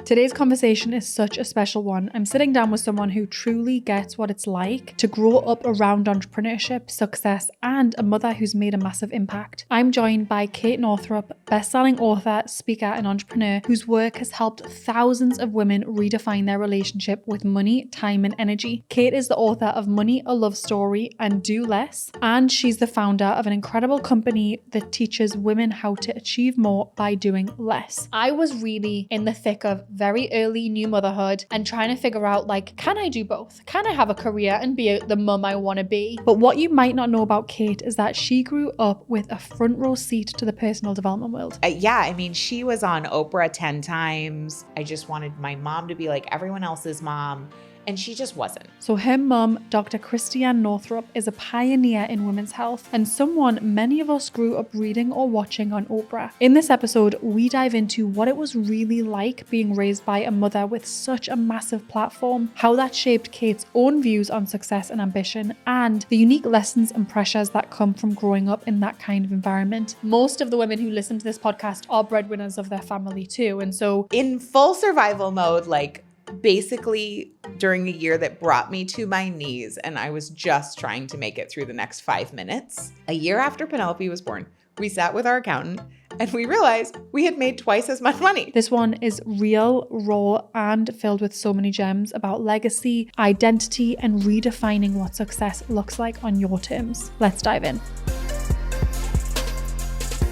Today's conversation is such a special one. I'm sitting down with someone who truly gets what it's like to grow up around entrepreneurship, success, and a mother who's made a massive impact. I'm joined by Kate Northrup, bestselling author, speaker, and entrepreneur whose work has helped thousands of women redefine their relationship with money, time, and energy. Kate is the author of Money, a Love Story and Do Less, and she's the founder of an incredible company that teaches women how to achieve more by doing less. I was really in the thick of very early new motherhood and trying to figure out, like, can I do both? Can I have a career and be the mum I want to be? But what you might not know about Kate is that she grew up with a front row seat to the personal development world. She was on Oprah 10 times. I just wanted my mom to be like everyone else's mom. And she just wasn't. So her mum, Dr. Christiane Northrup, is a pioneer in women's health and someone many of us grew up reading or watching on Oprah. In this episode, we dive into what it was really like being raised by a mother with such a massive platform, how that shaped Kate's own views on success and ambition, and the unique lessons and pressures that come from growing up in that kind of environment. Most of the women who listen to this podcast are breadwinners of their family too. And so in full survival mode, basically during a year that brought me to my knees and I was just trying to make it through the next 5 minutes. A year after Penelope was born, we sat with our accountant and we realized we had made twice as much money. This one is real, raw, and filled with so many gems about legacy, identity, and redefining what success looks like on your terms. Let's dive in.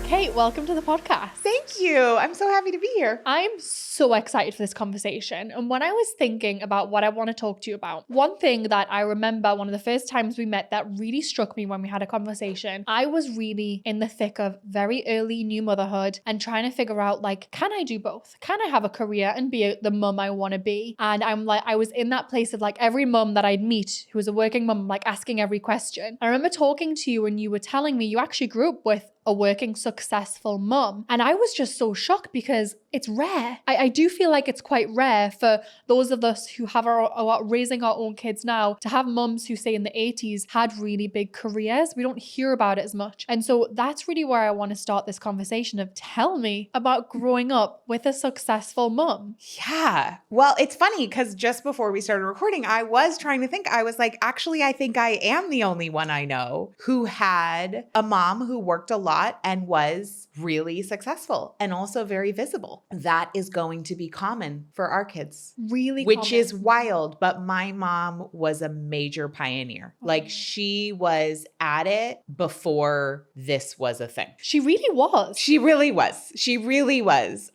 Kate, welcome to the podcast. Thank you. I'm so happy to be here. I'm so excited for this conversation. And when I was thinking about what I want to talk to you about, one thing that I remember one of the first times we met that really struck me when we had a conversation, I was really in the thick of very early new motherhood and trying to figure out, like, can I do both? Can I have a career and be the mum I want to be? And I was in that place of like every mum that I'd meet who was a working mum, like asking every question. I remember talking to you and you were telling me you actually grew up with a working, successful mum. And I was just so shocked because it's rare. I do feel like it's quite rare for those of us who are raising our own kids now to have mums who say in the 80s had really big careers. We don't hear about it as much. And so that's really where I want to start this conversation of tell me about growing up with a successful mum. Yeah. Well, it's funny because just before we started recording, I was trying to think, I was like, actually, I think I am the only one I know who had a mom who worked a lot and was really successful and also very visible. That is going to be common for our kids. Really Which common. is wild, but my mom was a major pioneer. Like she was at it before this was a thing. She really was. She really was. She really was.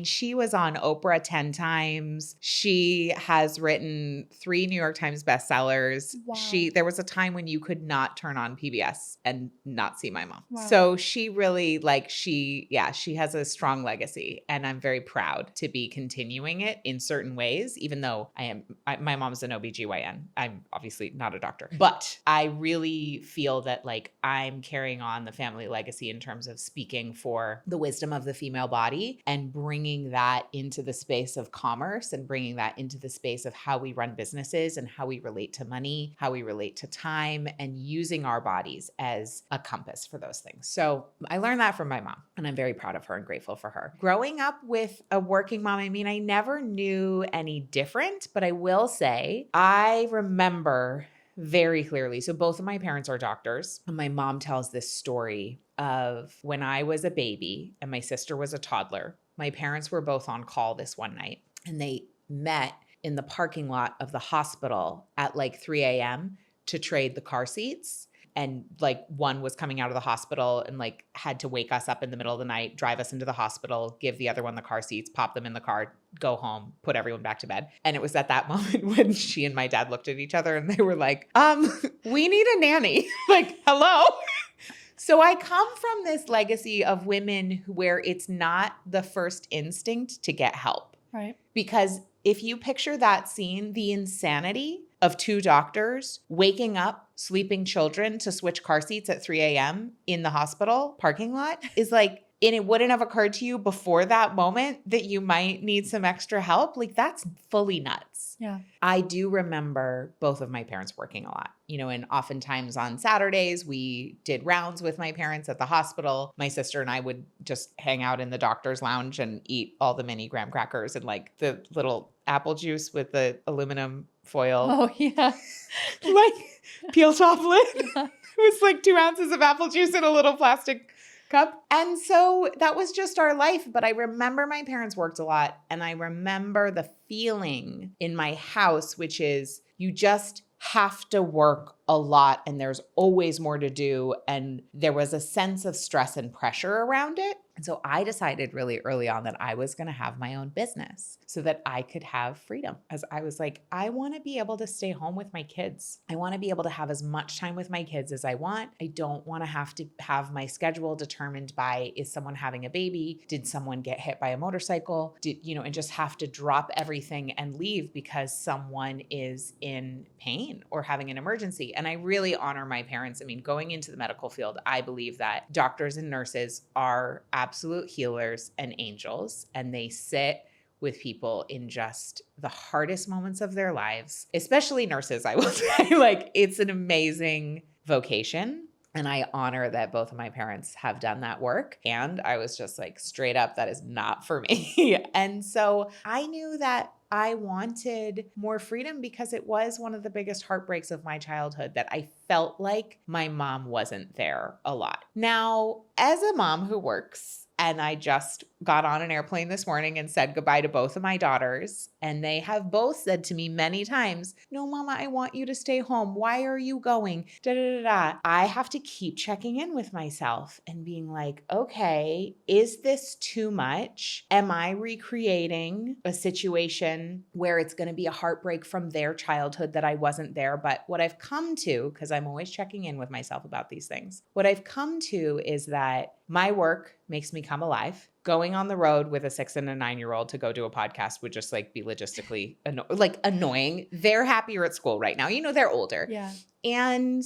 She was on Oprah 10 times. She has written 3 New York Times bestsellers. Wow. There was a time when you could not turn on PBS and not see my mom. Wow. So she really she has a strong legacy and I'm very proud to be continuing it in certain ways, even though my mom's an OBGYN. I'm obviously not a doctor, but I really feel that I'm carrying on the family legacy in terms of speaking for the wisdom of the female body and bringing that into the space of commerce and bringing that into the space of how we run businesses and how we relate to money, how we relate to time, and using our bodies as a compass for those things. So I learned that from my mom and I'm very proud of her and grateful for her. Growing up with a working mom, I never knew any different, but I will say I remember very clearly. So both of my parents are doctors. And my mom tells this story of when I was a baby and my sister was a toddler. My parents were both on call this one night and they met in the parking lot of the hospital at 3 a.m. to trade the car seats. And one was coming out of the hospital and had to wake us up in the middle of the night, drive us into the hospital, give the other one the car seats, pop them in the car, go home, put everyone back to bed. And it was at that moment when she and my dad looked at each other and they were like, we need a nanny. Hello? So I come from this legacy of women where it's not the first instinct to get help. Right. Because if you picture that scene, the insanity of 2 doctors waking up sleeping children to switch car seats at 3 a.m. in the hospital parking lot is and it wouldn't have occurred to you before that moment that you might need some extra help, like that's fully nuts. Yeah. I do remember both of my parents working a lot, and oftentimes on Saturdays we did rounds with my parents at the hospital. My sister and I would just hang out in the doctor's lounge and eat all the mini graham crackers and like the little apple juice with the aluminum foil. Oh, yeah. Like peeled off lid. It was like 2 ounces of apple juice in a little plastic cup. And so that was just our life. But I remember my parents worked a lot. And I remember the feeling in my house, which is you just have to work a lot and there's always more to do. And there was a sense of stress and pressure around it. And so I decided really early on that I was going to have my own business so that I could have freedom. As I was like, I want to be able to stay home with my kids. I want to be able to have as much time with my kids as I want. I don't want to have my schedule determined by, is someone having a baby? Did someone get hit by a motorcycle? And just have to drop everything and leave because someone is in pain or having an emergency. And I really honor my parents. I mean, going into the medical field, I believe that doctors and nurses are absolute healers and angels, and they sit with people in just the hardest moments of their lives, especially nurses, I will say. Like, it's an amazing vocation. And I honor that both of my parents have done that work. And I was just like, straight up, that is not for me. And so I knew that I wanted more freedom because it was one of the biggest heartbreaks of my childhood that I felt like my mom wasn't there a lot. Now, as a mom who works, and I just got on an airplane this morning and said goodbye to both of my daughters. And they have both said to me many times, no, Mama, I want you to stay home. Why are you going? Da, da, da, da. I have to keep checking in with myself and being like, okay, is this too much? Am I recreating a situation where it's going to be a heartbreak from their childhood that I wasn't there? But what I've come to, because I'm always checking in with myself about these things, what I've come to is that my work makes me come alive. Going on the road with a 6 and a 9-year-old to go do a podcast would just like be logistically annoying. They're happier at school right now. They're older. Yeah. And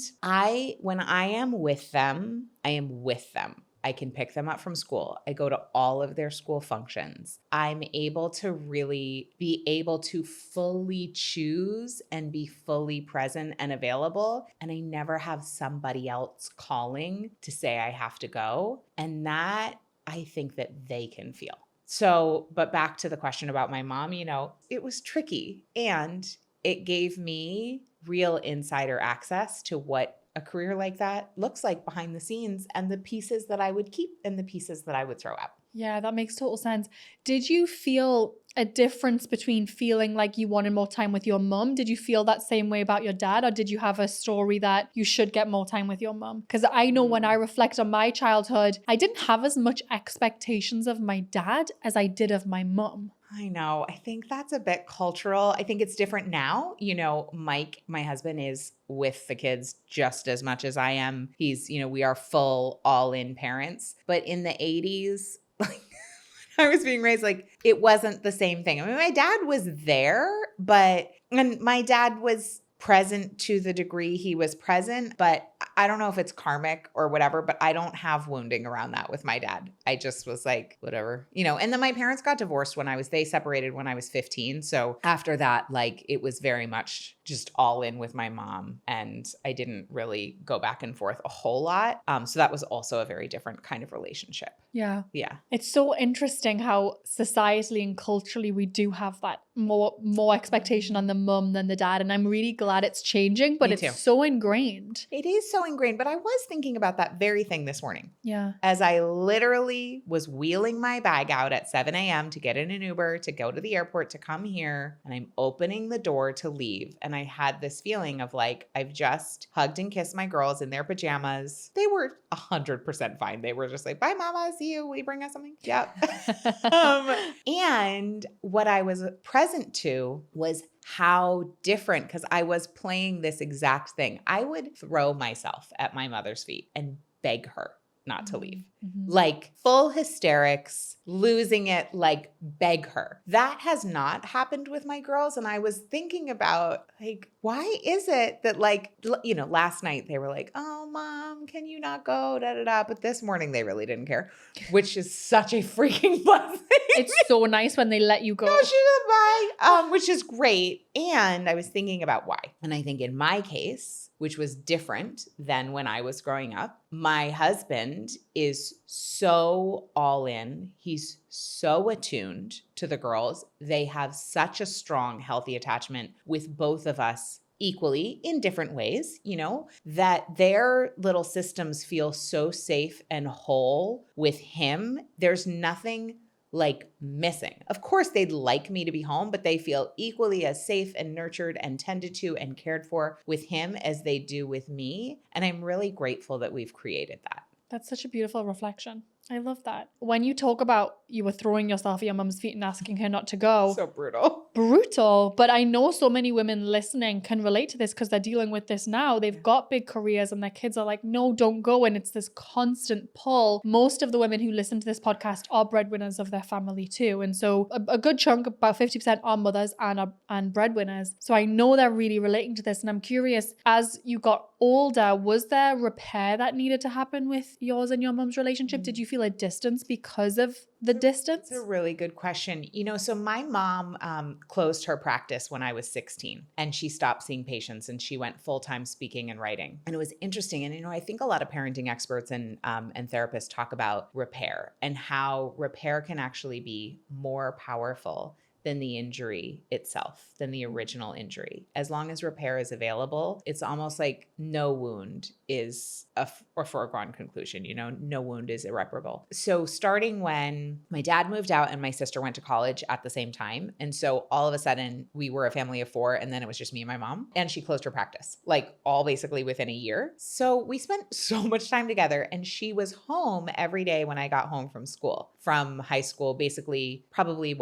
when I am with them, I am with them. I can pick them up from school. I go to all of their school functions. I'm able to really be able to fully choose and be fully present and available. And I never have somebody else calling to say I have to go. And that I think that they can feel. So, but back to the question about my mom, it was tricky and it gave me real insider access to what a career like that looks like behind the scenes and the pieces that I would keep and the pieces that I would throw out. Yeah, that makes total sense. Did you feel a difference between feeling like you wanted more time with your mum? Did you feel that same way about your dad? Or did you have a story that you should get more time with your mum? Because I know when I reflect on my childhood, I didn't have as much expectations of my dad as I did of my mum. I know. I think that's a bit cultural. I think it's different now. Mike, my husband, is with the kids just as much as I am. He's, we are full all-in parents. But in the 80s, I was being raised, it wasn't the same thing. I mean, my dad was there, and my dad was present to the degree he was present, but I don't know if it's karmic or whatever, but I don't have wounding around that with my dad. I just was like, whatever, and then my parents got divorced they separated when I was 15. So after that, it was very much just all in with my mom, and I didn't really go back and forth a whole lot. So that was also a very different kind of relationship. Yeah. Yeah. It's so interesting how societally and culturally we do have that more expectation on the mum than the dad. And I'm really glad it's changing, but it's so ingrained. It is so ingrained. But I was thinking about that very thing this morning. Yeah. As I literally was wheeling my bag out at 7 a.m. to get in an Uber, to go to the airport, to come here, and I'm opening the door to leave. And I had this feeling of I've just hugged and kissed my girls in their pajamas. They were 100% fine. They were just like, bye, Mama. See you. Will you bring us something? Yep. And what I was present to was how different, because I was playing this exact thing. I would throw myself at my mother's feet and beg her not to leave. Mm-hmm. Like full hysterics, losing it, like beg her. That has not happened with my girls. And I was thinking about like, why is it that like, last night they were like, oh, mom, can you not go? Da, da, da. But this morning they really didn't care, which is such a freaking blessing. It's so nice when they let you go. No, she didn't buy, which is great. And I was thinking about why. And I think in my case, which was different than when I was growing up, my husband is so all in. He's so attuned to the girls. They have such a strong, healthy attachment with both of us equally in different ways, that their little systems feel so safe and whole with him. There's nothing like missing. Of course, they'd like me to be home, but they feel equally as safe and nurtured and tended to and cared for with him as they do with me. And I'm really grateful that we've created that. That's such a beautiful reflection. I love that. When you talk about you were throwing yourself at your mum's feet and asking her not to go. So brutal. Brutal. But I know so many women listening can relate to this because they're dealing with this now. They've got big careers and their kids are like, no, don't go. And it's this constant pull. Most of the women who listen to this podcast are breadwinners of their family too. And so a good chunk, about 50% are mothers and breadwinners. So I know they're really relating to this. And I'm curious, as you got older, was there repair that needed to happen with yours and your mum's relationship? Did you feel a distance because of the distance? It's a really good question. So my mom closed her practice when I was 16 and she stopped seeing patients and she went full-time speaking and writing. And it was interesting. And, I think a lot of parenting experts and therapists talk about repair and how repair can actually be more powerful than the injury itself, than the original injury. As long as repair is available, it's almost like no wound is a foregone conclusion. No wound is irreparable. So starting when my dad moved out and my sister went to college at the same time. And so all of a sudden we were a family of 4 and then it was just me and my mom, and she closed her practice, like all basically within a year. So we spent so much time together and she was home every day when I got home from high school, basically probably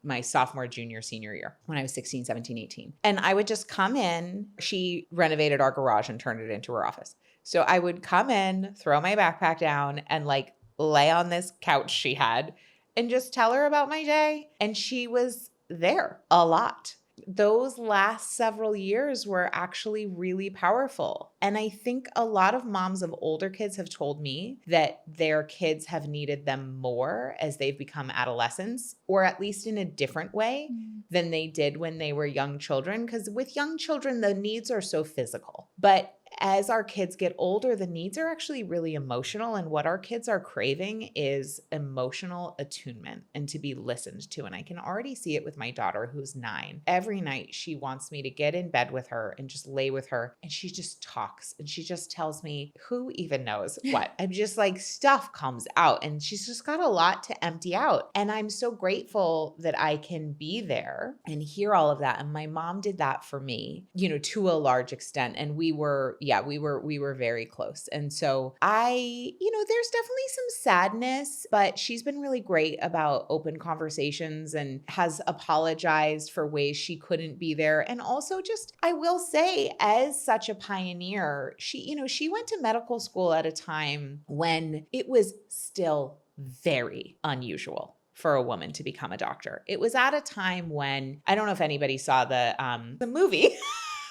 my sophomore, junior, senior year when I was 16, 17, 18. And I would just come in. She renovated our garage and turned it into her office. So I would come in, throw my backpack down and like lay on this couch she had and just tell her about my day. And she was there a lot. Those last several years were actually really powerful. And I think a lot of moms of older kids have told me that their kids have needed them more as they've become adolescents, or at least in a different way than they did when they were young children. Because with young children, the needs are so physical. But as our kids get older, the needs are actually really emotional. And what our kids are craving is emotional attunement and to be listened to. And I can already see it with my daughter, who's 9. Every night she wants me to get in bed with her and just lay with her. And she just talks and she just tells me, who even knows what? I'm just like, stuff comes out and she's just got a lot to empty out. And I'm so grateful that I can be there and hear all of that. And my mom did that for me, to a large extent. And we were very close. And so there's definitely some sadness, but she's been really great about open conversations and has apologized for ways she couldn't be there. And also just, I will say, as such a pioneer, she went to medical school at a time when it was still very unusual for a woman to become a doctor. It was at a time when, I don't know if anybody saw the movie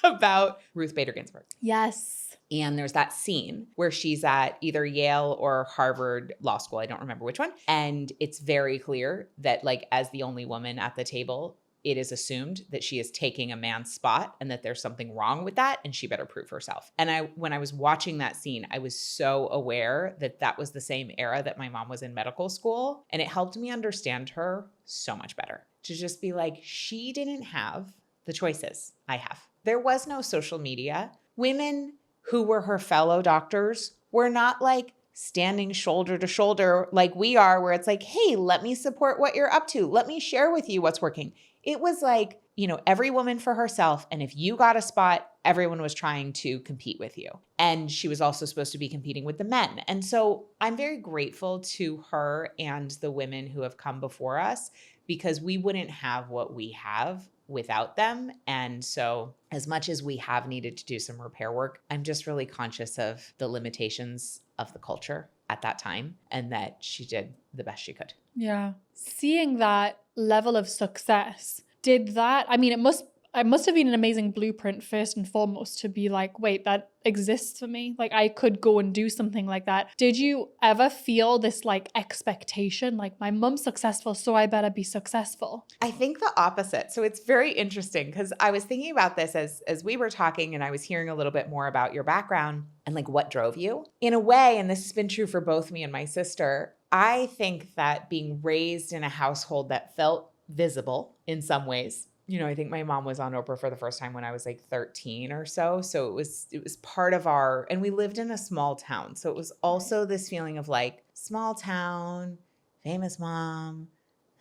about Ruth Bader Ginsburg. Yes. And there's that scene where she's at either Yale or Harvard Law School. I don't remember which one. And it's very clear that like as the only woman at the table, it is assumed that she is taking a man's spot and that there's something wrong with that and she better prove herself. And when I was watching that scene, I was so aware that that was the same era that my mom was in medical school. And it helped me understand her so much better, to just be like, she didn't have the choices I have. There was no social media. Women who were her fellow doctors were not like standing shoulder to shoulder like we are, where it's like, hey, let me support what you're up to. Let me share with you what's working. It was like, every woman for herself. And if you got a spot, everyone was trying to compete with you. And she was also supposed to be competing with the men. And so I'm very grateful to her and the women who have come before us, because we wouldn't have what we have without them. And so as much as we have needed to do some repair work, I'm just really conscious of the limitations of the culture at that time and that she did the best she could. Yeah. Seeing that level of success, it must have been an amazing blueprint first and foremost to be like, wait, that exists for me. Like I could go and do something like that. Did you ever feel this like expectation, like my mom's successful, so I better be successful? I think the opposite. So it's very interesting because I was thinking about this as we were talking and I was hearing a little bit more about your background and like what drove you. In a way, and this has been true for both me and my sister, I think that being raised in a household that felt visible in some ways. I think my mom was on Oprah for the first time when I was like 13 or so. So it was part of and we lived in a small town. So it was also this feeling of like small town, famous mom.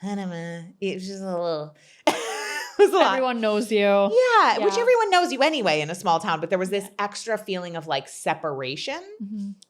It was just a little, it was a lot. Everyone knows you. Yeah, which everyone knows you anyway in a small town. But there was this extra feeling of like separation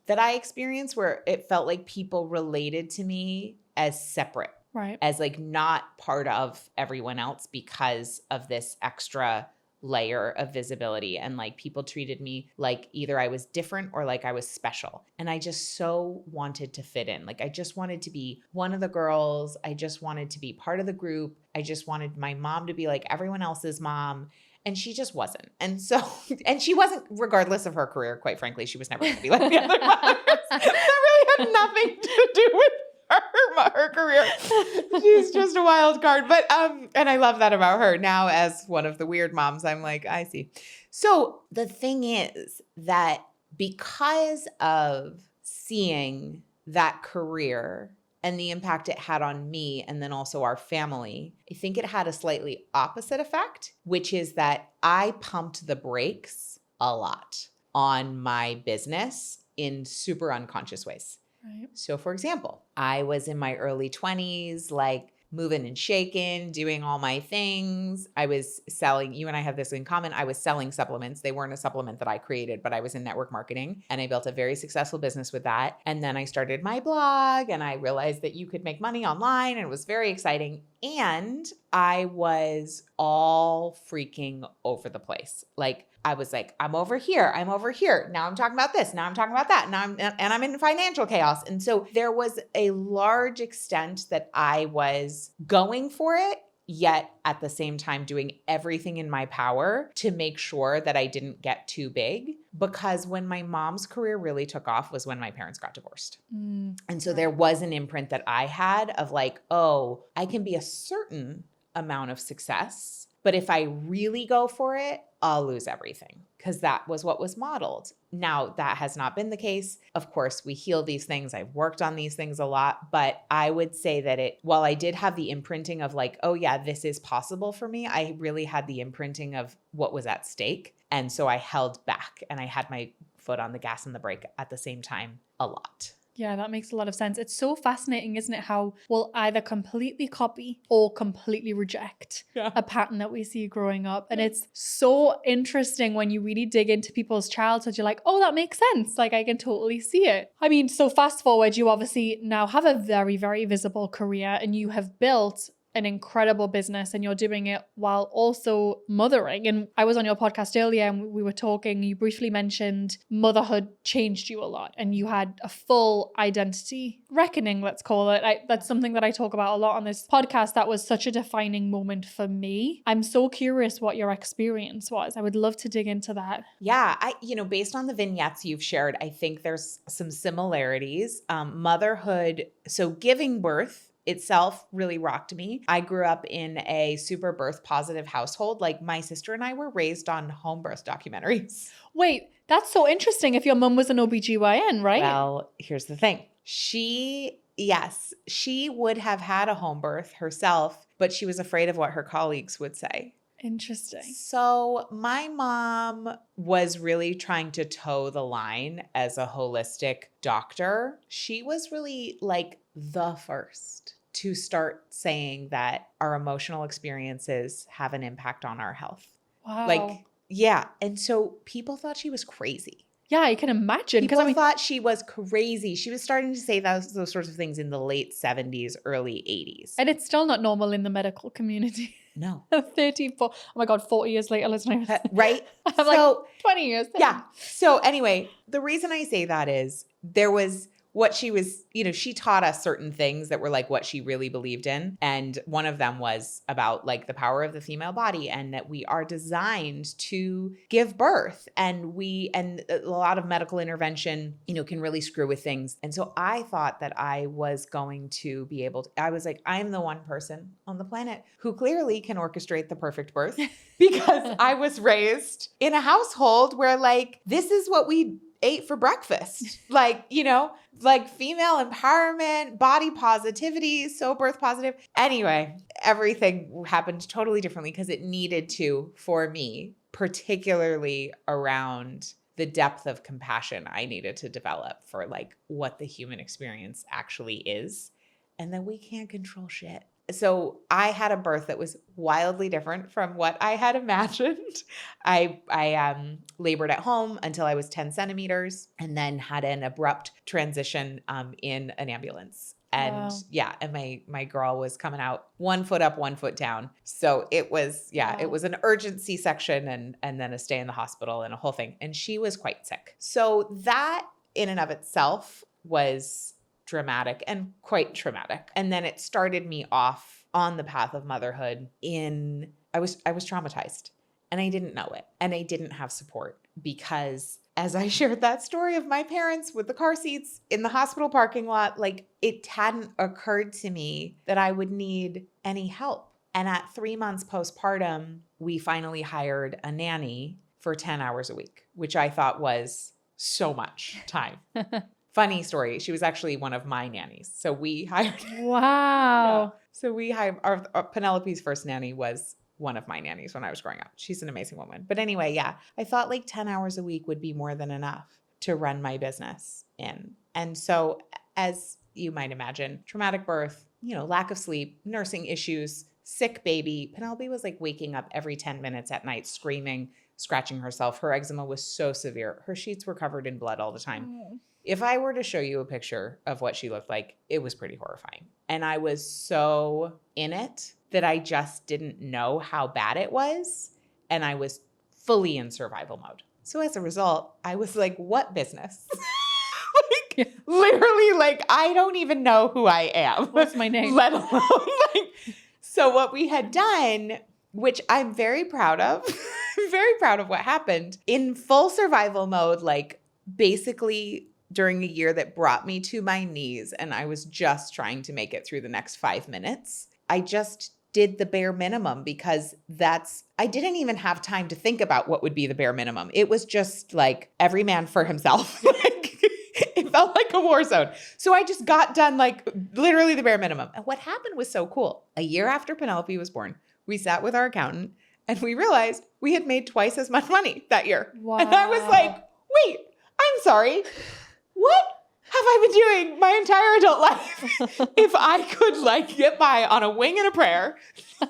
that I experienced where it felt like people related to me as separate. Right. As like not part of everyone else because of this extra layer of visibility. And like people treated me like either I was different or like I was special. And I just so wanted to fit in. Like I just wanted to be one of the girls. I just wanted to be part of the group. I just wanted my mom to be like everyone else's mom. And she just wasn't. And so, and she wasn't, regardless of her career, quite frankly, she was never going to be like the other mothers. That really had nothing to do with her career. She's just a wild card. But and I love that about her. Now as one of the weird moms, I'm like, I see. So the thing is that because of seeing that career and the impact it had on me and then also our family, I think it had a slightly opposite effect, which is that I pumped the brakes a lot on my business in super unconscious ways. Right. So for example, I was in my early 20s, like moving and shaking, doing all my things. I was selling, you and I have this in common. I was selling supplements. They weren't a supplement that I created, but I was in network marketing and I built a very successful business with that. And then I started my blog and I realized that you could make money online and it was very exciting. And I was all freaking over the place. Like I was like, I'm over here. Now I'm talking about this. Now I'm talking about that. I'm in financial chaos. And so there was a large extent that I was going for it, yet at the same time doing everything in my power to make sure that I didn't get too big. Because when my mom's career really took off was when my parents got divorced. And so there was an imprint that I had of like, oh, I can be a certain amount of success, but if I really go for it, I'll lose everything, because that was what was modeled. Now, that has not been the case. Of course, we heal these things. I've worked on these things a lot, but I would say that while I did have the imprinting of like, oh yeah, this is possible for me, I really had the imprinting of what was at stake. And so I held back and I had my foot on the gas and the brake at the same time a lot. Yeah, that makes a lot of sense. It's so fascinating, isn't it? How we'll either completely copy or completely reject a pattern that we see growing up. And it's so interesting when you really dig into people's childhood. You're like, oh, that makes sense. Like I can totally see it. I mean, so fast forward, you obviously now have a very, very visible career and you have built an incredible business and you're doing it while also mothering. And I was on your podcast earlier and we were talking, you briefly mentioned motherhood changed you a lot and you had a full identity reckoning, let's call it. That's something that I talk about a lot on this podcast. That was such a defining moment for me. I'm so curious what your experience was. I would love to dig into that. Yeah, based on the vignettes you've shared, I think there's some similarities. Motherhood, so giving birth itself really rocked me. I grew up in a super birth positive household. Like my sister and I were raised on home birth documentaries. Wait, that's so interesting if your mom was an OBGYN, right? Well, here's the thing. She would have had a home birth herself, but she was afraid of what her colleagues would say. Interesting. So my mom was really trying to toe the line as a holistic doctor. She was really like the first to start saying that our emotional experiences have an impact on our health. Wow. And so people thought she was crazy. Yeah, I can imagine. People thought she was crazy. She was starting to say those sorts of things in the late 70s, early 80s. And it's still not normal in the medical community. No. 34. Oh my God, 40 years later, let's not even right? I'm like 20 years. Yeah. So anyway, the reason I say that is there was what she was, she taught us certain things that were like what she really believed in. And one of them was about like the power of the female body and that we are designed to give birth. And a lot of medical intervention, can really screw with things. And so I thought that I was going to be able to, I was like, I'm the one person on the planet who clearly can orchestrate the perfect birth because I was raised in a household where like, this is what we ate for breakfast, like female empowerment, body positivity, so birth positive. Anyway, everything happened totally differently because it needed to for me, particularly around the depth of compassion I needed to develop for like what the human experience actually is, and that we can't control shit. So I had a birth that was wildly different from what I had imagined. I labored at home until I was 10 centimeters and then had an abrupt transition in an ambulance. And Wow. and my girl was coming out 1 foot up, 1 foot down. So it was, it was an urgent C-section and then a stay in the hospital and a whole thing. And she was quite sick. So that in and of itself was dramatic and quite traumatic. And then it started me off on the path of motherhood I was traumatized and I didn't know it. And I didn't have support because as I shared that story of my parents with the car seats in the hospital parking lot, like it hadn't occurred to me that I would need any help. And at 3 months postpartum, we finally hired a nanny for 10 hours a week, which I thought was so much time. Funny story. She was actually one of my nannies. So we hired. Wow. Yeah. So we hired our Penelope's first nanny was one of my nannies when I was growing up. She's an amazing woman. But anyway, I thought like 10 hours a week would be more than enough to run my business in. And so as you might imagine, traumatic birth, lack of sleep, nursing issues, sick baby. Penelope was like waking up every 10 minutes at night, screaming, scratching herself. Her eczema was so severe. Her sheets were covered in blood all the time. Oh. If I were to show you a picture of what she looked like, it was pretty horrifying. And I was so in it that I just didn't know how bad it was. And I was fully in survival mode. So as a result, I was like, what business? Literally, like, I don't even know who I am. What's my name? Let alone, so what we had done, which I'm very proud of, very proud of what happened, in full survival mode, like, basically during a year that brought me to my knees and I was just trying to make it through the next 5 minutes. I just did the bare minimum because I didn't even have time to think about what would be the bare minimum. It was just like every man for himself. It felt like a war zone. So I just got done like literally the bare minimum. And what happened was so cool. A year after Penelope was born, we sat with our accountant and we realized we had made twice as much money that year. Wow. And I was like, wait, I'm sorry. What have I been doing my entire adult life if I could like get by on a wing and a prayer,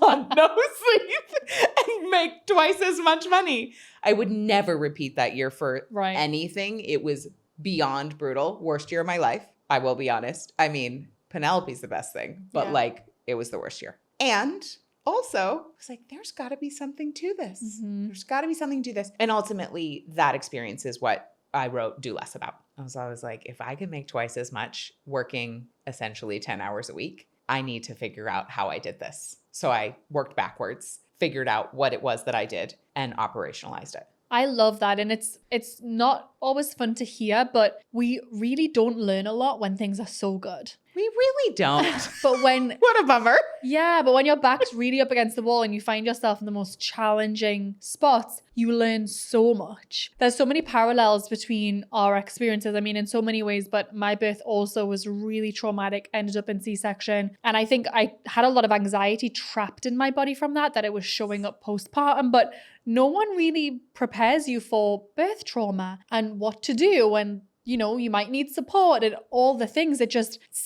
on no sleep, and make twice as much money? I would never repeat that year for anything. It was beyond brutal. Worst year of my life. I will be honest. I mean, Penelope's the best thing, but like it was the worst year. And also, I was like, there's got to be something to this. Mm-hmm. There's got to be something to this. And ultimately, that experience is what I wrote Do Less about. So I was like, if I could make twice as much working essentially 10 hours a week, I need to figure out how I did this. So I worked backwards, figured out what it was that I did, and operationalized it. I love that. And it's not always fun to hear, but we really don't learn a lot when things are so good. We really don't. But what a bummer. Yeah, but when your back's really up against the wall and you find yourself in the most challenging spots, you learn so much. There's so many parallels between our experiences. I mean, in so many ways, but my birth also was really traumatic, ended up in C-section. And I think I had a lot of anxiety trapped in my body from that it was showing up postpartum, but no one really prepares you for birth trauma and what to do and you might need support and all the things.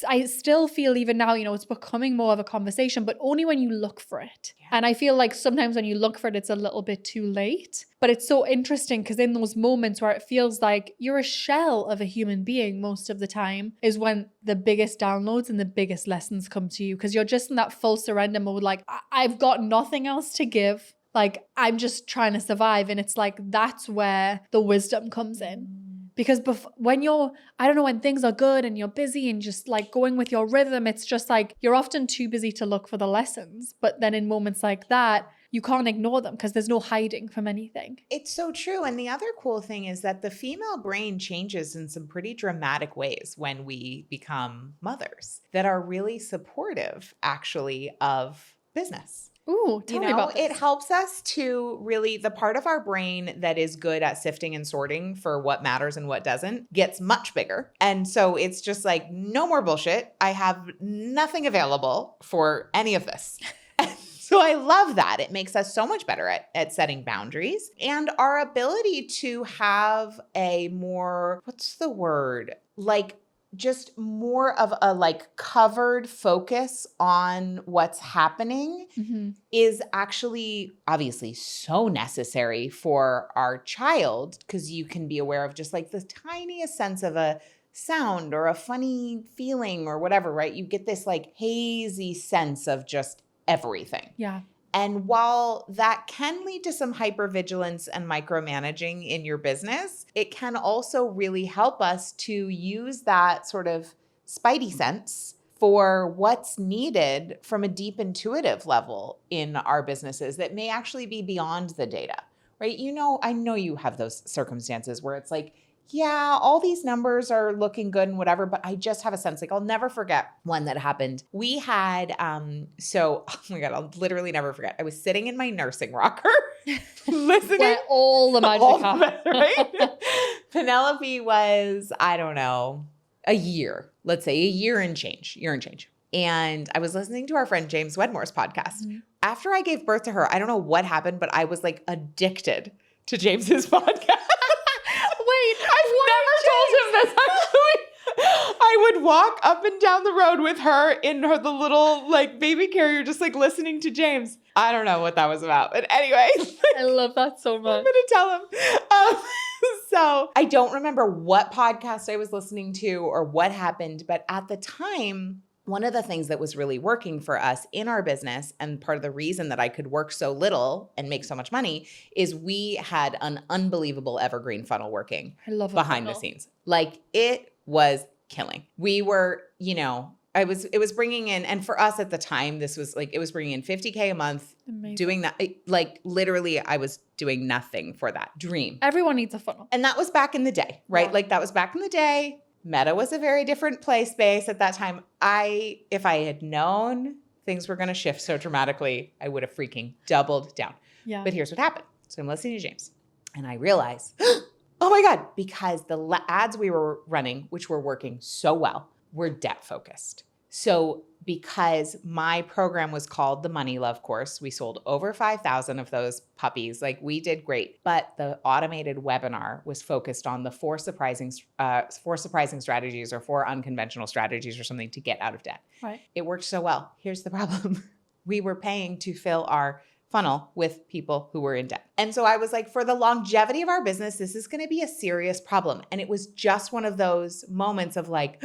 I still feel even now, it's becoming more of a conversation, but only when you look for it. Yeah. And I feel like sometimes when you look for it, it's a little bit too late. But it's so interesting because in those moments where it feels like you're a shell of a human being most of the time is when the biggest downloads and the biggest lessons come to you because you're just in that full surrender mode. Like, I've got nothing else to give. Like, I'm just trying to survive. And it's like, that's where the wisdom comes in. Because when I don't know, when things are good and you're busy and just like going with your rhythm, it's just like you're often too busy to look for the lessons. But then in moments like that, you can't ignore them because there's no hiding from anything. It's so true. And the other cool thing is that the female brain changes in some pretty dramatic ways when we become mothers that are really supportive, actually, of business. Ooh, tell me about this. It helps us to really, the part of our brain that is good at sifting and sorting for what matters and what doesn't gets much bigger. And so it's just like, no more bullshit. I have nothing available for any of this. So I love that. It makes us so much better at setting boundaries, and our ability to have a more, what's the word? Like just more of a like covered focus on what's happening is actually obviously so necessary for our child, because you can be aware of just like the tiniest sense of a sound or a funny feeling or whatever, right? You get this like hazy sense of just everything. Yeah. And while that can lead to some hypervigilance and micromanaging in your business, it can also really help us to use that sort of spidey sense for what's needed from a deep intuitive level in our businesses that may actually be beyond the data, right? I know you have those circumstances where it's like, yeah, all these numbers are looking good and whatever, but I just have a sense, like I'll never forget one that happened. We had, oh my God, I'll literally never forget. I was sitting in my nursing rocker listening. Where all the magic happens. Right? Penelope was, I don't know, let's say a year and change. And I was listening to our friend James Wedmore's podcast. Mm-hmm. After I gave birth to her, I don't know what happened, but I was like addicted to James's podcast. Wait, I've never told him this actually. I would walk up and down the road with her in the little like baby carrier, just like listening to James. I don't know what that was about, but anyway. I love that so much. I'm going to tell him. So I don't remember what podcast I was listening to or what happened, but at the time, one of the things that was really working for us in our business, and part of the reason that I could work so little and make so much money, is we had an unbelievable evergreen funnel working behind the scenes. Like it was killing. We were, it was bringing in, and for us at the time, this was like, it was bringing in $50K a month. Amazing. Doing that. Like literally I was doing nothing for that dream. Everyone needs a funnel. And that was back in the day, right? Yeah. Like that was back in the day. Meta was a very different play space at that time. If I had known things were going to shift so dramatically, I would have freaking doubled down. Yeah. But here's what happened. So I'm listening to James and I realize, oh my God, because the ads we were running, which were working so well, were debt focused. So because my program was called the Money Love course, we sold over 5,000 of those puppies. Like we did great, but the automated webinar was focused on the four surprising strategies or 4 unconventional strategies or something to get out of debt. Right. It worked so well. Here's the problem. We were paying to fill our funnel with people who were in debt. And so I was like, for the longevity of our business, this is going to be a serious problem. And it was just one of those moments of like,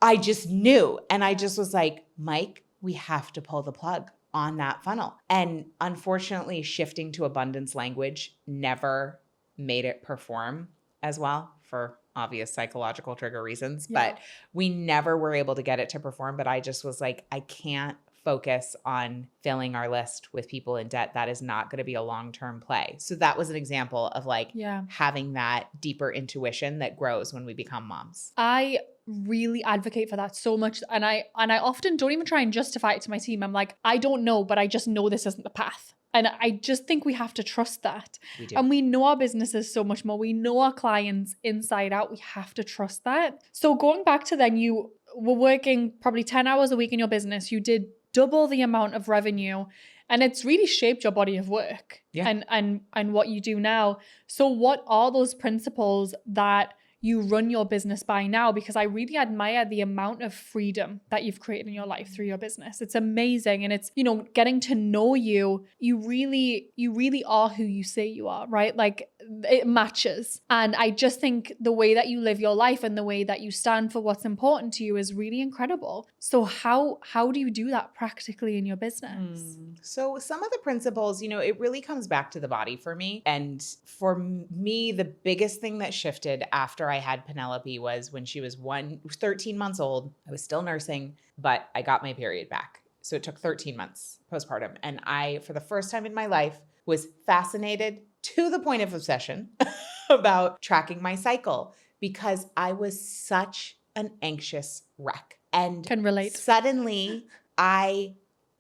I just knew. And I just was like, Mike, we have to pull the plug on that funnel. And unfortunately, shifting to abundance language never made it perform as well for obvious psychological trigger reasons. Yeah. But we never were able to get it to perform. But I just was like, I can't focus on filling our list with people in debt. That is not going to be a long-term play. So that was an example of like having that deeper intuition that grows when we become moms. I really advocate for that so much. And I often don't even try and justify it to my team. I'm like, I don't know, but I just know this isn't the path. And I just think we have to trust that. We do. And we know our businesses so much more. We know our clients inside out. We have to trust that. So going back to then, you were working probably 10 hours a week in your business. You did double the amount of revenue, and it's really shaped your body of work and what you do now. So what are those principles that you run your business by now? Because I really admire the amount of freedom that you've created in your life through your business. It's amazing. And it's, getting to know you, you really are who you say you are, right? Like it matches. And I just think the way that you live your life and the way that you stand for what's important to you is really incredible. So how do you do that practically in your business? So some of the principles, it really comes back to the body for me. And for me, the biggest thing that shifted after I had Penelope was when she was 13 months old. I was still nursing, but I got my period back. So it took 13 months postpartum. And I, for the first time in my life, was fascinated to the point of obsession about tracking my cycle because I was such an anxious wreck. And Can relate. Suddenly I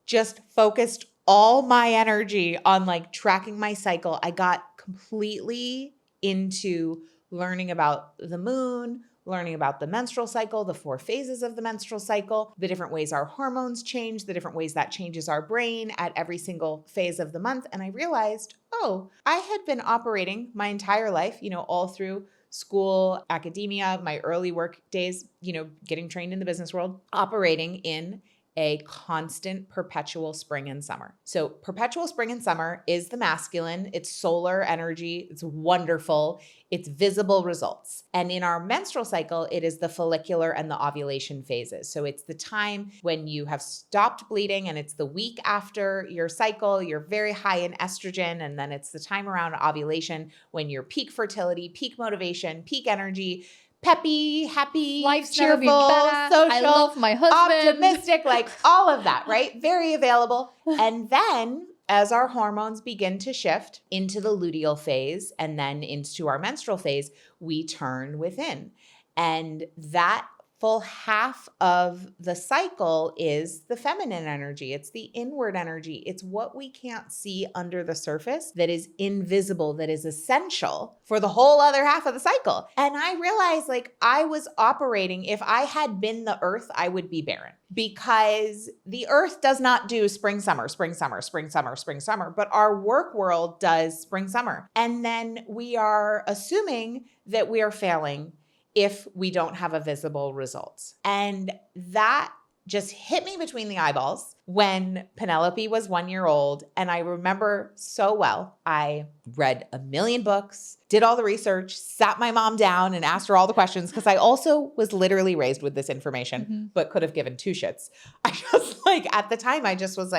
just focused all my energy on like tracking my cycle. I got completely into learning about the moon, learning about the menstrual cycle, the 4 phases of the menstrual cycle, the different ways our hormones change, the different ways that changes our brain at every single phase of the month. And I realized, I had been operating my entire life, all through school, academia, my early work days, getting trained in the business world, operating in a constant perpetual spring and summer. So perpetual spring and summer is the masculine. It's solar energy. It's wonderful. It's visible results. And in our menstrual cycle, it is the follicular and the ovulation phases. So it's the time when you have stopped bleeding and it's the week after your cycle, you're very high in estrogen. And then it's the time around ovulation when you're peak fertility, peak motivation, peak energy, peppy, happy, Life's cheerful, better. social, I love my husband. optimistic, like all of that, right? Very available. And then as our hormones begin to shift into the luteal phase and then into our menstrual phase, we turn within. And that full half of the cycle is the feminine energy. It's the inward energy. It's what we can't see under the surface that is invisible, that is essential for the whole other half of the cycle. And I realized like I was operating, if I had been the earth, I would be barren because the earth does not do spring, summer, spring, summer, spring, summer, spring, summer, but our work world does spring, summer. And then we are assuming that we are failing if we don't have a visible result. And that just hit me between the eyeballs when Penelope was 1 year old. And I remember so well, I read a million books, did all the research, sat my mom down and asked her all the questions because I also was literally raised with this information, but could have given 2 shits. I just at the time, I just was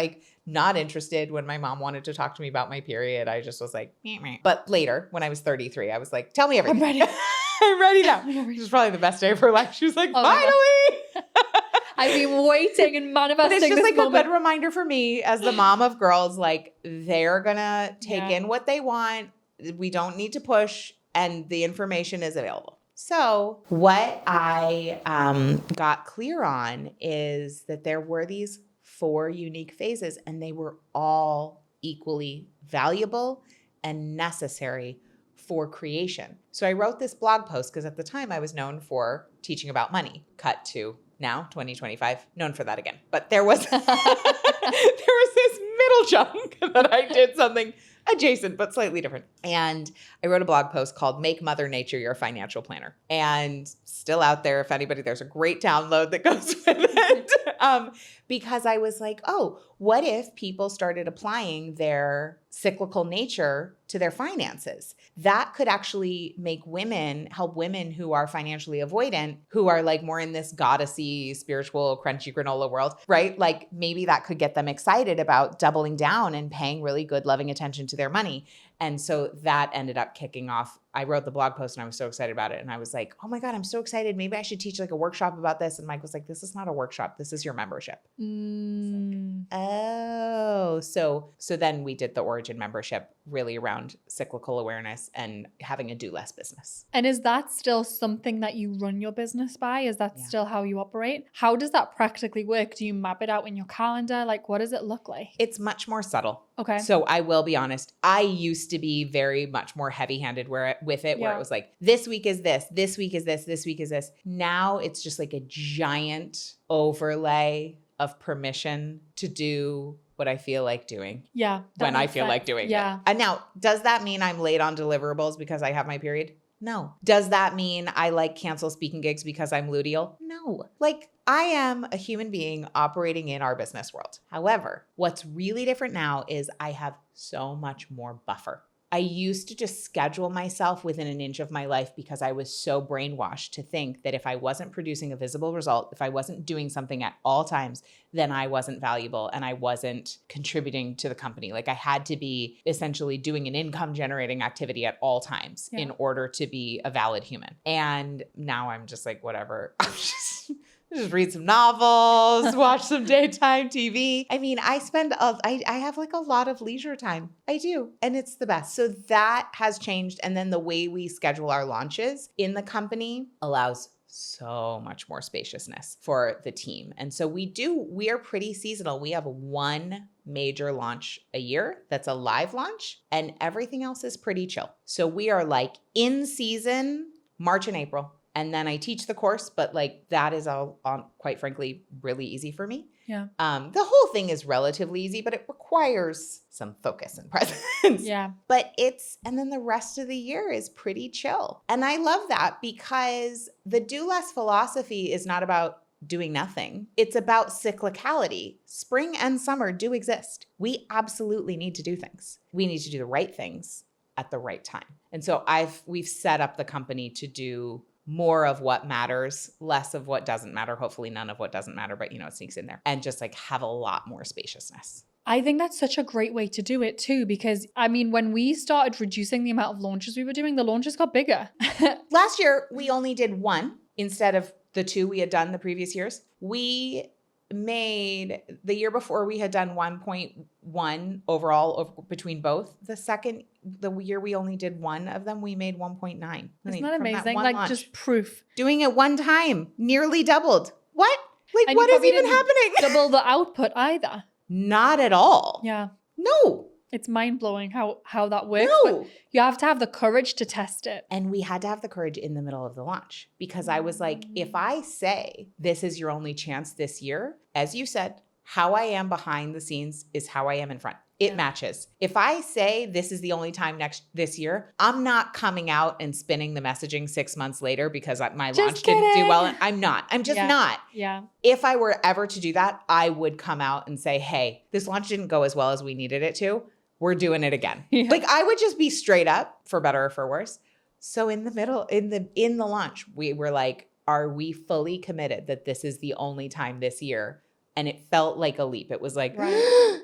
not interested when my mom wanted to talk to me about my period. I just was like, meh, meh. But later when I was 33, I was like, tell me everything. I'm ready. I'm ready now. It was probably the best day of her life. She was like, finally. I've been waiting and manifesting But it's just this a moment. good reminder for me as the mom of girls, they're going to take in what they want. We don't need to push and the information is available. So what I got clear on is that there were these 4 unique phases and they were all equally valuable and necessary for creation. So I wrote this blog post because at the time I was known for teaching about money. Cut to now, 2025, known for that again. But there was this middle chunk that I did something adjacent but slightly different. And I wrote a blog post called Make Mother Nature Your Financial Planner. And still out there, if anybody, there's a great download that goes with it. Because I was like, what if people started applying their cyclical nature to their finances? That could actually help women who are financially avoidant, who are more in this goddessy, spiritual, crunchy granola world, right? Maybe that could get them excited about doubling down and paying really good, loving attention to their money. And so that ended up kicking off. I wrote the blog post and I was so excited about it. And I was like, oh my God, I'm so excited. Maybe I should teach a workshop about this. And Mike was like, this is not a workshop. This is your membership. So then we did the Origin membership really around cyclical awareness and having a do less business. And is that still something that you run your business by? Is that still how you operate? How does that practically work? Do you map it out in your calendar? What does it look like? It's much more subtle. Okay. So I will be honest. I used to be very much more heavy-handed where it was this week is this week is this week is this. Now it's just a giant overlay of permission to do what I feel like doing. Yeah. When I feel like doing it. And now, does that mean I'm late on deliverables because I have my period? No. Does that mean I cancel speaking gigs because I'm luteal? No. I am a human being operating in our business world. However, what's really different now is I have so much more buffer. I used to just schedule myself within an inch of my life because I was so brainwashed to think that if I wasn't producing a visible result, if I wasn't doing something at all times, then I wasn't valuable and I wasn't contributing to the company. Like I had to be essentially doing an income generating activity at all times in order to be a valid human. And now I'm just like, whatever. I'm just read some novels, watch some daytime TV. I mean, I have like a lot of leisure time. I do. And it's the best. So that has changed. And then the way we schedule our launches in the company allows so much more spaciousness for the team. And so we are pretty seasonal. We have one major launch a year that's a live launch, and everything else is pretty chill. So we are like in season March and April. And then I teach the course, but like that is all, quite frankly, really easy for me. Yeah. The whole thing is relatively easy, but it requires some focus and presence. Yeah. And then the rest of the year is pretty chill. And I love that because the do less philosophy is not about doing nothing. It's about cyclicality. Spring and summer do exist. We absolutely need to do things. We need to do the right things at the right time. And so we've set up the company to do more of what matters, less of what doesn't matter, hopefully none of what doesn't matter, but it sneaks in there, and just like have a lot more spaciousness. I think that's such a great way to do it too, because I mean, when we started reducing the amount of launches we were doing, the launches got bigger. Last year, we only did one instead of the two we had done the previous years. We made, the year before we had done 1.1 overall between both. The year we only did one of them, we made 1.9. Isn't that amazing? Like launch. Just proof. Doing it one time, nearly doubled. What? Like what is even happening? Double the output either. Not at all. Yeah. No. It's mind-blowing how that works. No. But you have to have the courage to test it. And we had to have the courage in the middle of the launch because I was like, if I say this is your only chance this year, as you said, how I am behind the scenes is how I am in front. It matches. If I say this is the only time this year, I'm not coming out and spinning the messaging 6 months later because my launch didn't do well. I'm not. I'm just not. Yeah. If I were ever to do that, I would come out and say, hey, this launch didn't go as well as we needed it to. We're doing it again. Yeah. Like I would just be straight up, for better or for worse. So in the middle, in the launch, we were like, are we fully committed that this is the only time this year? And it felt like a leap. It was like, right.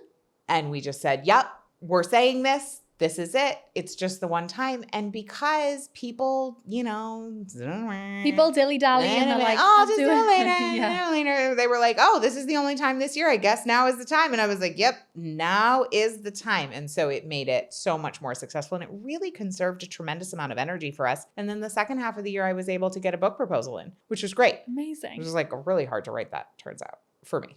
And we just said, yep, we're saying this. This is it. It's just the one time. And because people, people dilly-dally and they're like, oh, just do it later. They were like, oh, this is the only time this year. I guess now is the time. And I was like, yep, now is the time. And so it made it so much more successful. And it really conserved a tremendous amount of energy for us. And then the second half of the year, I was able to get a book proposal in, which was great. Amazing. It was like really hard to write that, turns out, for me.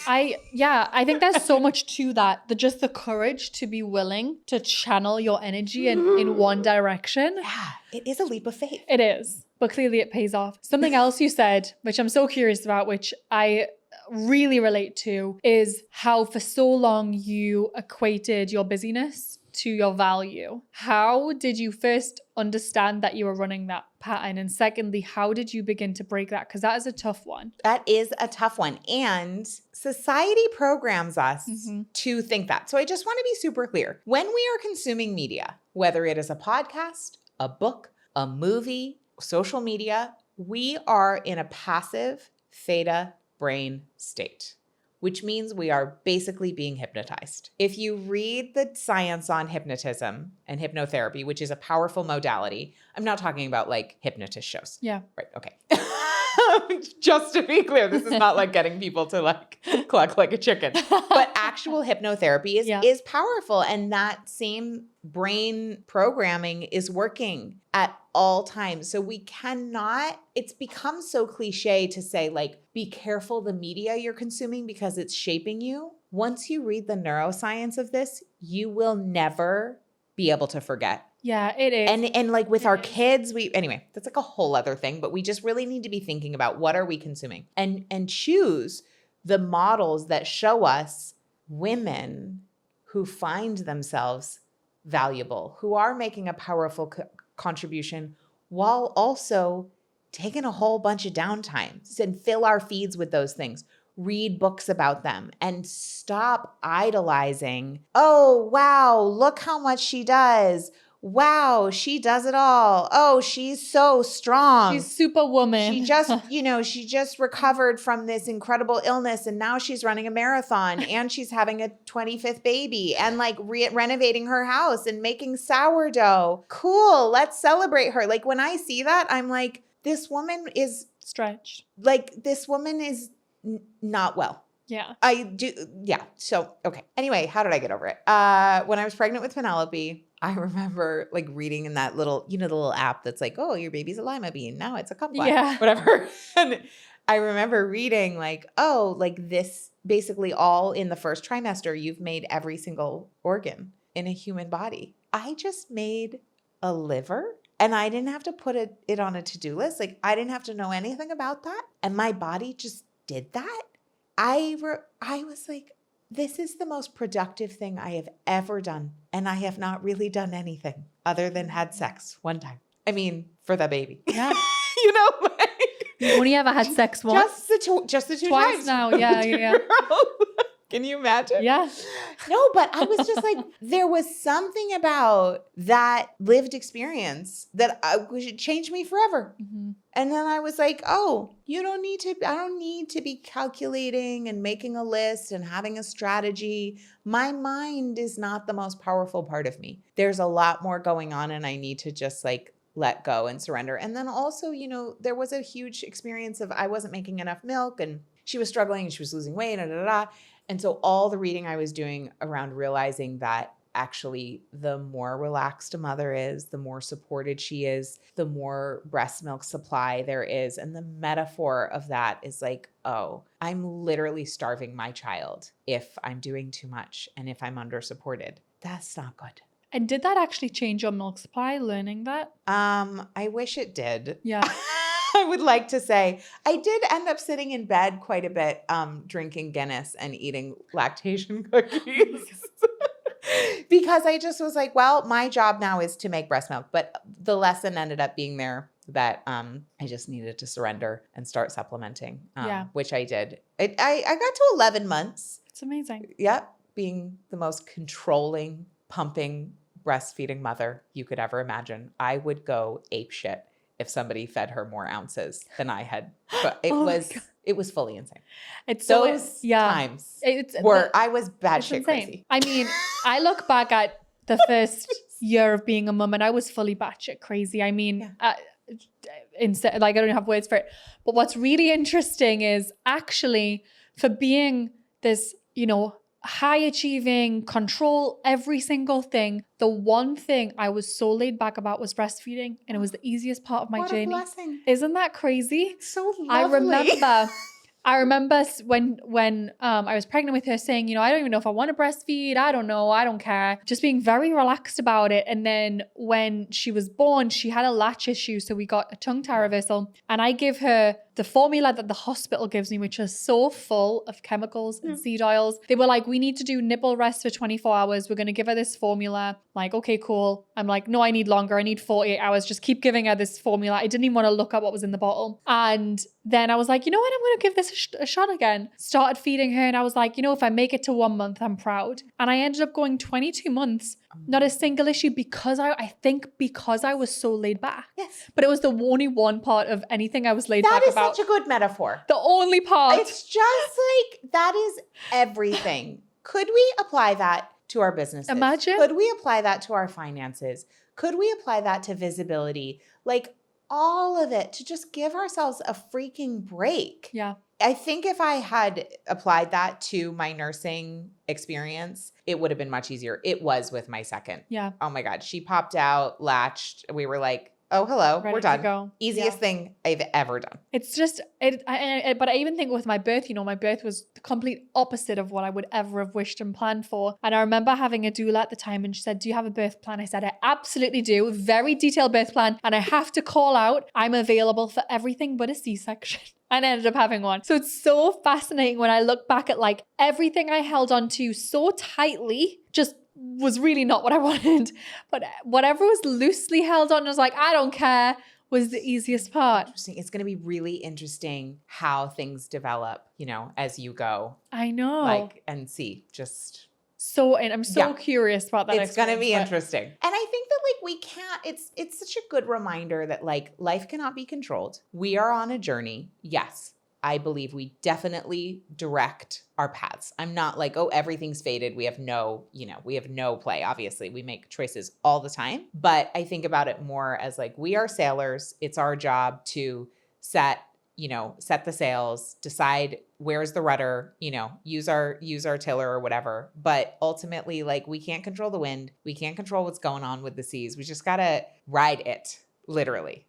I think there's so much to that. Just the courage to be willing to channel your energy in one direction. Yeah, it is a leap of faith. It is, but clearly it pays off. Something else you said, which I'm so curious about, which I really relate to, is how for so long you equated your busyness to your value. How did you first understand that you were running that pattern? And secondly, how did you begin to break that? Because that is a tough one. That is a tough one. And society programs us to think that. So I just want to be super clear. When we are consuming media, whether it is a podcast, a book, a movie, social media, we are in a passive theta brain state, which means we are basically being hypnotized. If you read the science on hypnotism and hypnotherapy, which is a powerful modality, I'm not talking about like hypnotist shows. Yeah. Right. Okay. Just to be clear, this is not like getting people to like cluck like a chicken, but actual hypnotherapy is powerful. And that same brain programming is working at all times. So we cannot, it's become so cliche to say like, be careful the media you're consuming because it's shaping you. Once you read the neuroscience of this, you will never be able to forget. Yeah, it is. And like with our kids, anyway, that's like a whole other thing, but we just really need to be thinking about what are we consuming and choose the models that show us women who find themselves valuable, who are making a powerful contribution while also taking a whole bunch of downtimes, and fill our feeds with those things. read books about them and stop idolizing. Oh, wow, look how much she does. Wow, she does it all. Oh, she's so strong. She's superwoman. She just recovered from this incredible illness and now she's running a marathon and she's having a 25th baby and like renovating her house and making sourdough. Cool. Let's celebrate her. Like when I see that, I'm like, this woman is stretched. Like this woman is not well. Yeah. I do. Yeah. So, okay. Anyway, how did I get over it? When I was pregnant with Penelope, I remember like reading in that little, the little app that's like, oh, your baby's a lima bean. Now it's a kumquat. Yeah. Whatever. And I remember reading like, oh, like this basically all in the first trimester, you've made every single organ in a human body. I just made a liver and I didn't have to put it on a to-do list. Like I didn't have to know anything about that. And my body just did that. I was like, this is the most productive thing I have ever done. And I have not really done anything other than had sex one time. I mean, for the baby. Yeah. Like. You only ever had sex once? Just the two Twice times. now. Yeah. Can you imagine? Yeah. No, but I was just like, there was something about that lived experience that changed me forever. Mm-hmm. And then I was like, oh, I don't need to be calculating and making a list and having a strategy. My mind is not the most powerful part of me. There's a lot more going on and I need to just like let go and surrender. And then also, there was a huge experience of I wasn't making enough milk and she was struggling and she was losing weight. And so all the reading I was doing around realizing that actually the more relaxed a mother is, the more supported she is, the more breast milk supply there is. And the metaphor of that is like, oh, I'm literally starving my child if I'm doing too much and if I'm under supported. That's not good. And did that actually change your milk supply, learning that? I wish it did. Yeah. I would like to say I did end up sitting in bed quite a bit, drinking Guinness and eating lactation cookies because I just was like, well, my job now is to make breast milk. But the lesson ended up being there that I just needed to surrender and start supplementing, which I did. I got to 11 months. It's amazing. Yep. Being the most controlling, pumping, breastfeeding mother you could ever imagine. I would go apeshit if somebody fed her more ounces than I had. But it was fully insane. It's those times I was batshit crazy. I mean, I look back at the first year of being a mum and I was fully batshit crazy. I mean, instead, like I don't have words for it. But what's really interesting is actually for being this, high achieving, control every single thing. The one thing I was so laid back about was breastfeeding, and it was the easiest part of my journey. What a blessing. Isn't that crazy? It's so lovely. I remember when I was pregnant with her saying, I don't even know if I want to breastfeed. I don't know. I don't care. Just being very relaxed about it. And then when she was born, she had a latch issue. So we got a tongue tie reversal. And I give her the formula that the hospital gives me, which is so full of chemicals and seed oils. They were like, we need to do nipple rest for 24 hours. We're going to give her this formula. I'm like, okay, cool. I'm like, no, I need longer. I need 48 hours. Just keep giving her this formula. I didn't even want to look up what was in the bottle. And then I was like, you know what? I'm going to give this a shot again. Started feeding her. And I was like, if I make it to 1 month, I'm proud. And I ended up going 22 months. Not a single issue because I was so laid back. Yes. But it was the only one part of anything I was laid back about. That is such a good metaphor. The only part. It's just like, that is everything. Could we apply that to our businesses? Imagine. Could we apply that to our finances? Could we apply that to visibility? Like all of it, to just give ourselves a freaking break. Yeah. I think if I had applied that to my nursing experience, it would have been much easier. It was with my second. Yeah. Oh my God. She popped out, latched. We were like, oh, hello, Ready we're done. to go. Easiest thing I've ever done. It's just, but I even think with my birth, my birth was the complete opposite of what I would ever have wished and planned for. And I remember having a doula at the time and she said, do you have a birth plan? I said, I absolutely do. Very detailed birth plan. And I have to call out, I'm available for everything but a C-section. And I ended up having one. So it's so fascinating when I look back at like everything I held on to so tightly just was really not what I wanted. But whatever was loosely held on, I was like, I don't care. was the easiest part. Interesting. It's going to be really interesting how things develop, as you go. I know. Like, and see, just. And I'm so curious about that. It's going to be interesting. And I think that like we can't, it's such a good reminder that like life cannot be controlled. We are on a journey. Yes. I believe we definitely direct our paths. I'm not like, oh, everything's fated. We have no play. Obviously, we make choices all the time. But I think about it more as like, we are sailors. It's our job to set the sails, decide where's the rudder, use our tiller or whatever. But ultimately, like, we can't control the wind. We can't control what's going on with the seas. We just got to ride it, literally.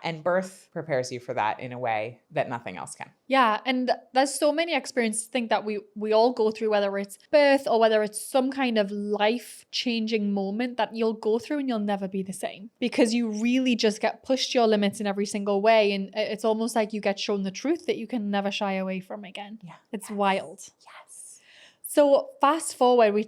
And birth prepares you for that in a way that nothing else can. Yeah. And there's so many experiences I think that we all go through, whether it's birth or whether it's some kind of life-changing moment that you'll go through and you'll never be the same because you really just get pushed your limits in every single way. And it's almost like you get shown the truth that you can never shy away from again. Yeah. It's wild. Yes. So fast forward,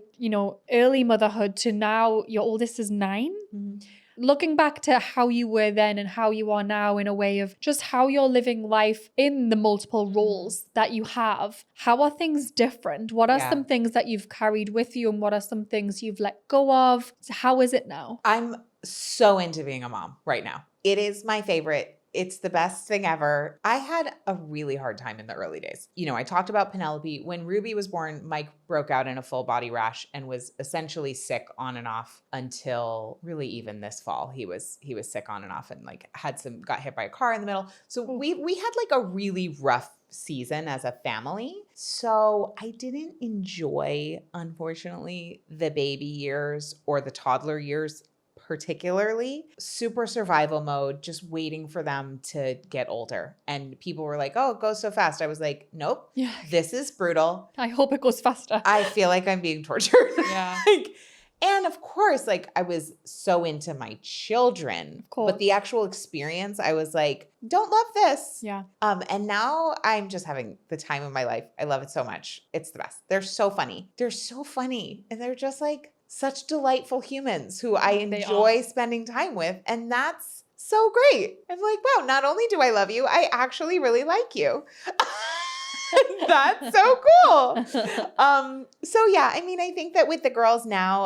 early motherhood to now, your oldest is 9. Mm-hmm. Looking back to how you were then and how you are now in a way of just how you're living life in the multiple roles that you have, how are things different? What are some things that you've carried with you and what are some things you've let go of? How is it now? I'm so into being a mom right now. It is my favorite. It's the best thing ever. I had a really hard time in the early days. I talked about Penelope. When Ruby was born, Mike broke out in a full body rash and was essentially sick on and off until really even this fall. He was sick on and off and like got hit by a car in the middle. So we had like a really rough season as a family. So I didn't enjoy, unfortunately, the baby years or the toddler years particularly. Super survival mode, just waiting for them to get older. And people were like, oh, it goes so fast. I was like, nope, this is brutal. I hope it goes faster. I feel like I'm being tortured. Yeah. And of course, like I was so into my children, but the actual experience, I was like, don't love this. Yeah. And now I'm just having the time of my life. I love it so much. It's the best. They're so funny. And they're just like such delightful humans who I enjoy spending time with. And that's so great. I'm like, wow, not only do I love you, I actually really like you. That's so cool. So yeah, I mean, I think that with the girls now,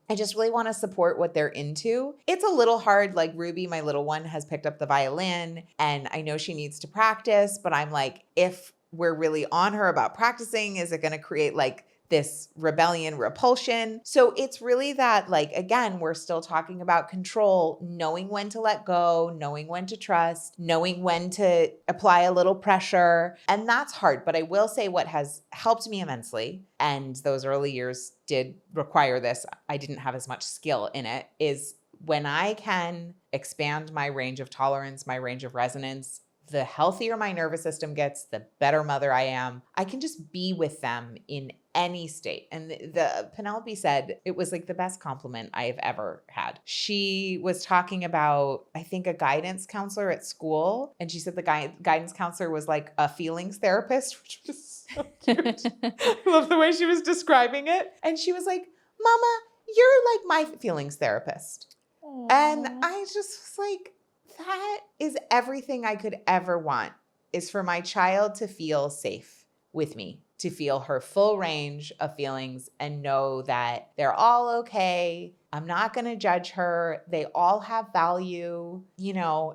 I just really want to support what they're into. It's a little hard. Like Ruby, my little one, has picked up the violin and I know she needs to practice, but I'm like, if we're really on her about practicing, is it going to create like this rebellion, repulsion? So it's really that, like, again, we're still talking about control, knowing when to let go, knowing when to trust, knowing when to apply a little pressure. And that's hard. But I will say what has helped me immensely, and those early years did require this, I didn't have as much skill in it, is when I can expand my range of tolerance, my range of resonance, the healthier my nervous system gets, the better mother I am. I can just be with them in any state. And the Penelope said it was like the best compliment I have ever had. She was talking about, I think, a guidance counselor at school. And she said the guidance counselor was like a feelings therapist, which was so cute. I love the way she was describing it. And she was like, Mama, you're like my feelings therapist. Aww. And I just was like, that is everything I could ever want, is for my child to feel safe with me, to feel her full range of feelings and know that they're all okay. I'm not going to judge her. They all have value,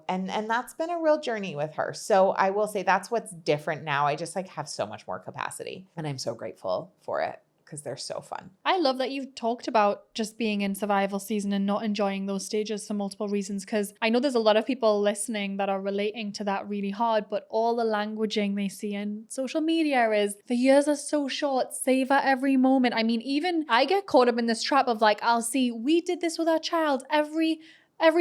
and that's been a real journey with her. So I will say that's what's different now. I just like have so much more capacity and I'm so grateful for it, because they're so fun. I love that you've talked about just being in survival season and not enjoying those stages for multiple reasons, because I know there's a lot of people listening that are relating to that really hard, but all the languaging they see in social media is the years are so short, savor every moment. I mean, even I get caught up in this trap of like, I'll see, we did this with our child every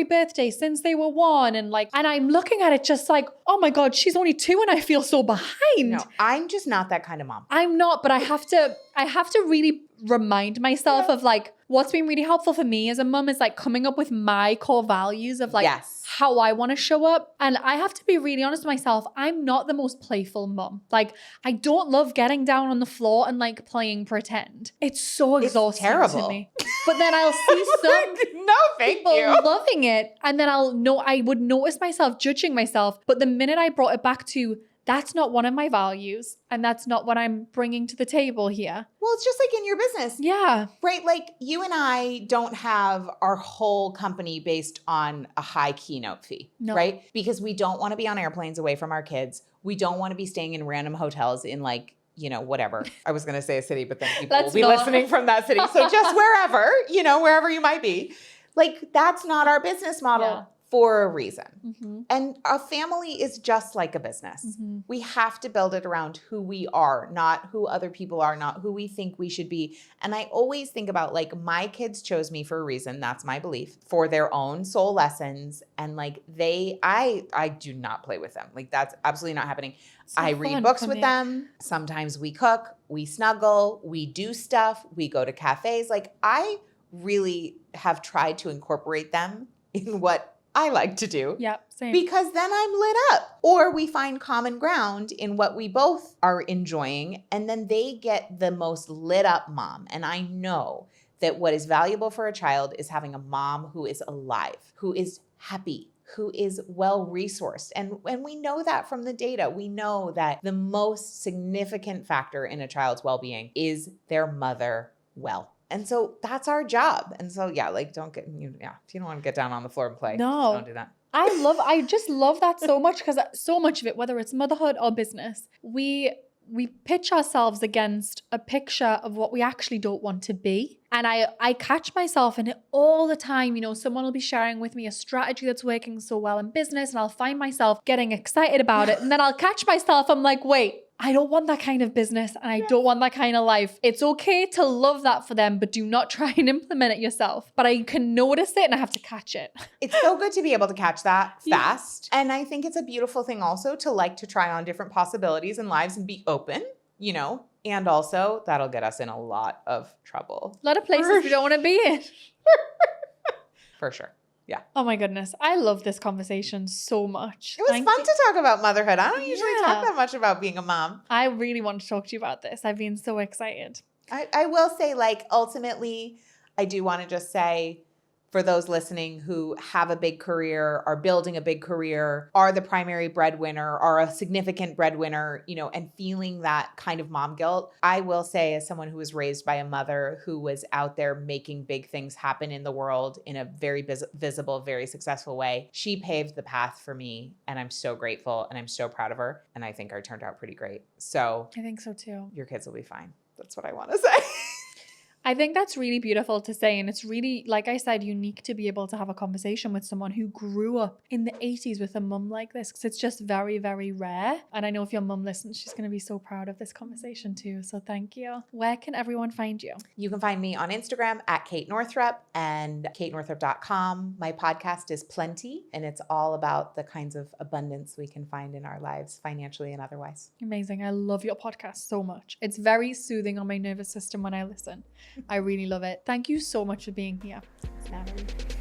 birthday since they were 1. And I'm looking at it just like, oh my God, she's only 2 and I feel so behind. No, I'm just not that kind of mom. I'm not, but I have to I have to really remind myself of like what's been really helpful for me as a mum is like coming up with my core values of like how I want to show up. And I have to be really honest with myself. I'm not the most playful mum. Like I don't love getting down on the floor and like playing pretend. It's so exhausting to me. But then I'll see some people loving it. And then I would notice myself judging myself. But the minute I brought it back to that's not one of my values and that's not what I'm bringing to the table here. Well, it's just like in your business. Yeah. Right? Like you and I don't have our whole company based on a high keynote fee, right? Because we don't want to be on airplanes away from our kids. We don't want to be staying in random hotels in like, you know, whatever. I was going to say a city, but then people will be listening from that city. So just wherever, you know, wherever you might be. Like that's not our business model. For a reason. And a family is just like a business. We have to build it around who we are, not who other people are, not who we think we should be. And I always think about like my kids chose me for a reason. That's my belief, for their own soul lessons. And like I do not play with them. Like that's absolutely not happening. I read books with them. Sometimes we cook, we snuggle, we do stuff, we go to cafes. Like I really have tried to incorporate them in what I like to do. Yep, same. Because then I'm lit up. Or we find common ground in what we both are enjoying, and then they get the most lit up mom. And I know that what is valuable for a child is having a mom who is alive, who is happy, who is well-resourced. And we know that from the data. We know that the most significant factor in a child's well-being is their mother well. And so that's our job. And so, yeah, like if you don't want to get down on the floor and play, don't do that. I just love that so much because so much of it, whether it's motherhood or business, we pitch ourselves against a picture of what we actually don't want to be. And I catch myself in it all the time. You know, someone will be sharing with me a strategy that's working so well in business and I'll find myself getting excited about it. And then I'll catch myself, I'm like, wait, I don't want that kind of business and I don't want that kind of life. It's okay to love that for them, but do not try and implement it yourself. But I can notice it and I have to catch it. It's so good to be able to catch that fast. And I think it's a beautiful thing also to like to try on different possibilities in lives and be open, you know, and also that'll get us in a lot of trouble. A lot of places we don't want to be in. For sure. Yeah. Oh my goodness. I love this conversation so much. It was fun to talk about motherhood. I don't usually talk that much about being a mom. I really want to talk to you about this. I've been so excited. I will say, like, ultimately, I do want to just say, for those listening who have a big career, are building a big career, are the primary breadwinner, are a significant breadwinner, you know, and feeling that kind of mom guilt, I will say as someone who was raised by a mother who was out there making big things happen in the world in a very visible, very successful way, she paved the path for me. And I'm so grateful and I'm so proud of her. And I think I turned out pretty great. So I think so too. Your kids will be fine. That's what I want to say. I think that's really beautiful to say. And it's really, like I said, unique to be able to have a conversation with someone who grew up in the 80s with a mum like this. Because it's just very, very rare. And I know if your mum listens, she's going to be so proud of this conversation too. So thank you. Where can everyone find you? You can find me on Instagram at Kate Northrup and katenorthrup.com. My podcast is Plenty, and it's all about the kinds of abundance we can find in our lives, financially and otherwise. Amazing. I love your podcast so much. It's very soothing on my nervous system when I listen. I really love it. Thank you so much for being here. Natalie.